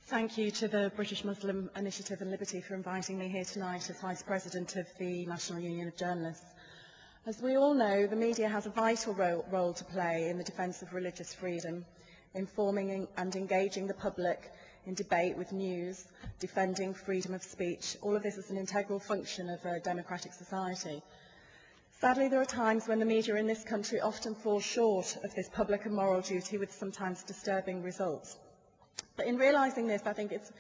Thank you to the British Muslim Initiative and Liberty for inviting me here tonight as Vice President of the National Union of Journalists. As we all know, the media has a vital role to play in the defence of religious freedom, informing and engaging the public in debate with news, defending freedom of speech. All of this is an integral function of a democratic society. Sadly, there are times when the media in this country often falls short of this public and moral duty with sometimes disturbing results. But in realising this, I think it's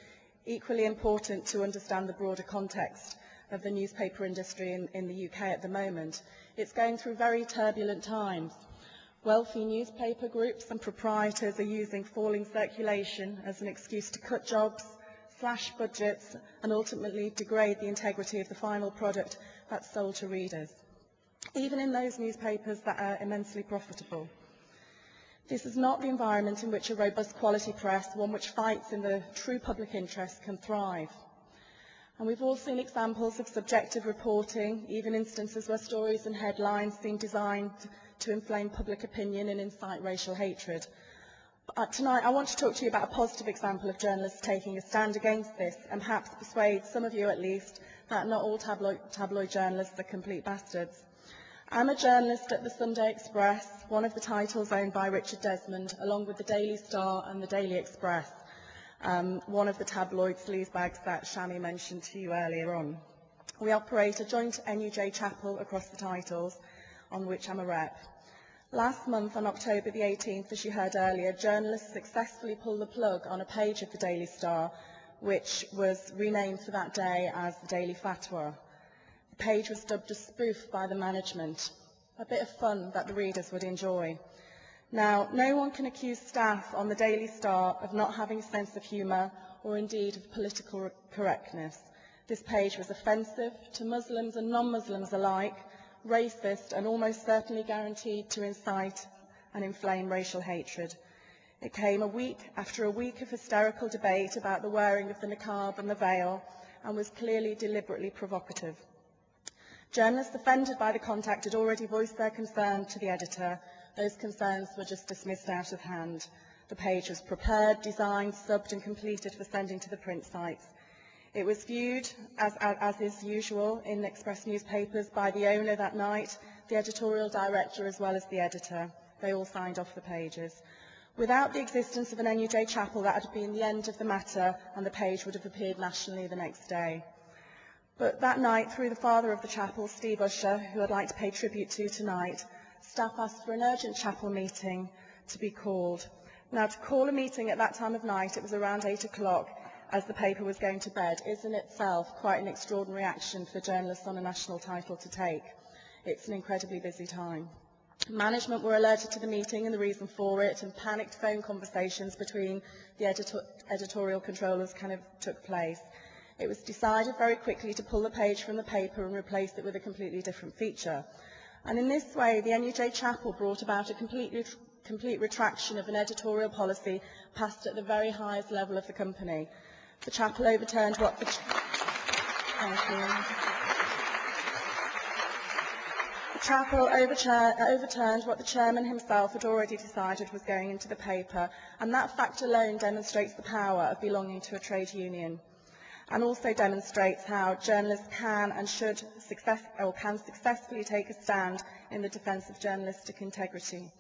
equally important to understand the broader context of the newspaper industry in the UK at the moment. It's going through very turbulent times. Wealthy newspaper groups and proprietors are using falling circulation as an excuse to cut jobs, slash budgets, and ultimately degrade the integrity of the final product that's sold to readers, even in those newspapers that are immensely profitable. This is not the environment in which a robust quality press, one which fights in the true public interest, can thrive. And we've all seen examples of subjective reporting, even instances where stories and headlines seem designed to inflame public opinion and incite racial hatred. But tonight I want to talk to you about a positive example of journalists taking a stand against this, and perhaps persuade some of you at least that not all tabloid journalists are complete bastards. I'm a journalist at the Sunday Express, one of the titles owned by Richard Desmond, along with the Daily Star and the Daily Express, one of the tabloid sleazebags that Shami mentioned to you earlier on. We operate a joint NUJ chapel across the titles, on which I'm a rep. Last month, on October the 18th, as you heard earlier, journalists successfully pulled the plug on a page of the Daily Star, which was renamed for that day as the Daily Fatwa. The page was dubbed a spoof by the management, a bit of fun that the readers would enjoy. Now, no one can accuse staff on the Daily Star of not having a sense of humour or indeed of political correctness. This page was offensive to Muslims and non-Muslims alike, racist and almost certainly guaranteed to incite and inflame racial hatred. It came a week after a week of hysterical debate about the wearing of the niqab and the veil, and was clearly deliberately provocative. Journalists offended by the contact had already voiced their concern to the editor. Those concerns were just dismissed out of hand. The page was prepared, designed, subbed and completed for sending to the print sites. It was viewed, as is usual in Express newspapers, by the owner that night, the editorial director as well as the editor. They all signed off the pages. Without the existence of an NUJ chapel, that had been the end of the matter and the page would have appeared nationally the next day. But that night, through the father of the chapel, Steve Usher, who I'd like to pay tribute to tonight, staff asked for an urgent chapel meeting to be called. Now, to call a meeting at that time of night, it was around 8 o'clock, as the paper was going to bed, is in itself quite an extraordinary action for journalists on a national title to take. It's an incredibly busy time. Management were alerted to the meeting and the reason for it, and panicked phone conversations between the editorial controllers took place. It was decided very quickly to pull the page from the paper and replace it with a completely different feature. And in this way, the NUJ Chapel brought about a complete retraction of an editorial policy passed at the very highest level of the company. The chapel overturned what the... Thank you. The chapel overturned what the chairman himself had already decided was going into the paper, and that fact alone demonstrates the power of belonging to a trade union, and also demonstrates how journalists can and should successfully take a stand in the defence of journalistic integrity.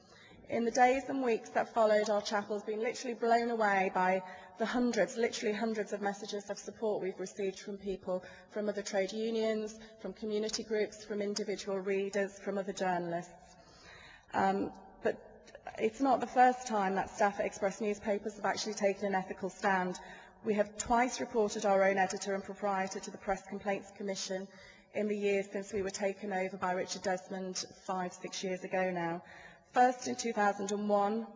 In the days and weeks that followed, our chapel has been literally blown away by the literally hundreds of messages of support we've received from people, from other trade unions, from community groups, from individual readers, from other journalists. But it's not the first time that staff at Express newspapers have actually taken an ethical stand. We have twice reported our own editor and proprietor to the Press Complaints Commission in the years since we were taken over by Richard Desmond 5-6 years ago now. First in 2001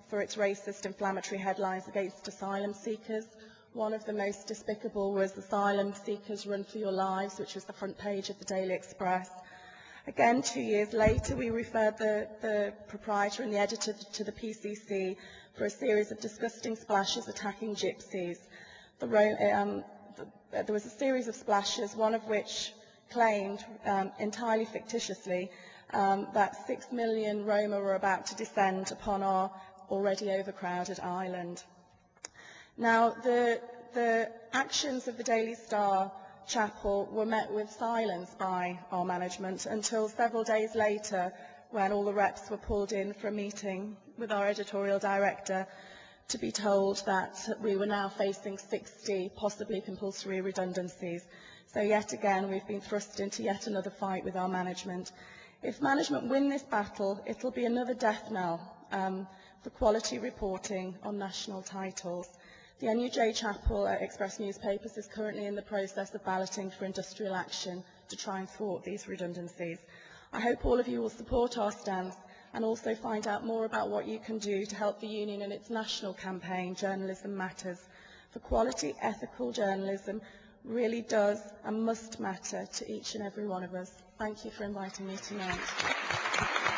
for its racist, inflammatory headlines against asylum seekers. One of the most despicable was Asylum Seekers Run for Your Lives, which was the front page of the Daily Express. Again, 2 years later, we referred the proprietor and the editor to the PCC for a series of disgusting splashes attacking gypsies. There was a series of splashes, one of which claimed, entirely fictitiously, that 6 million Roma were about to descend upon our already overcrowded island. Now, the actions of the Daily Star Chapel were met with silence by our management until several days later, when all the reps were pulled in for a meeting with our editorial director to be told that we were now facing 60 possibly compulsory redundancies. So yet again, we've been thrust into yet another fight with our management. If management win this battle, it'll be another death knell for quality reporting on national titles. The NUJ Chapel at Express Newspapers is currently in the process of balloting for industrial action to try and thwart these redundancies. I hope all of you will support our stance and also find out more about what you can do to help the union in its national campaign, Journalism Matters. For quality, ethical journalism really does and must matter to each and every one of us. Thank you for inviting me tonight.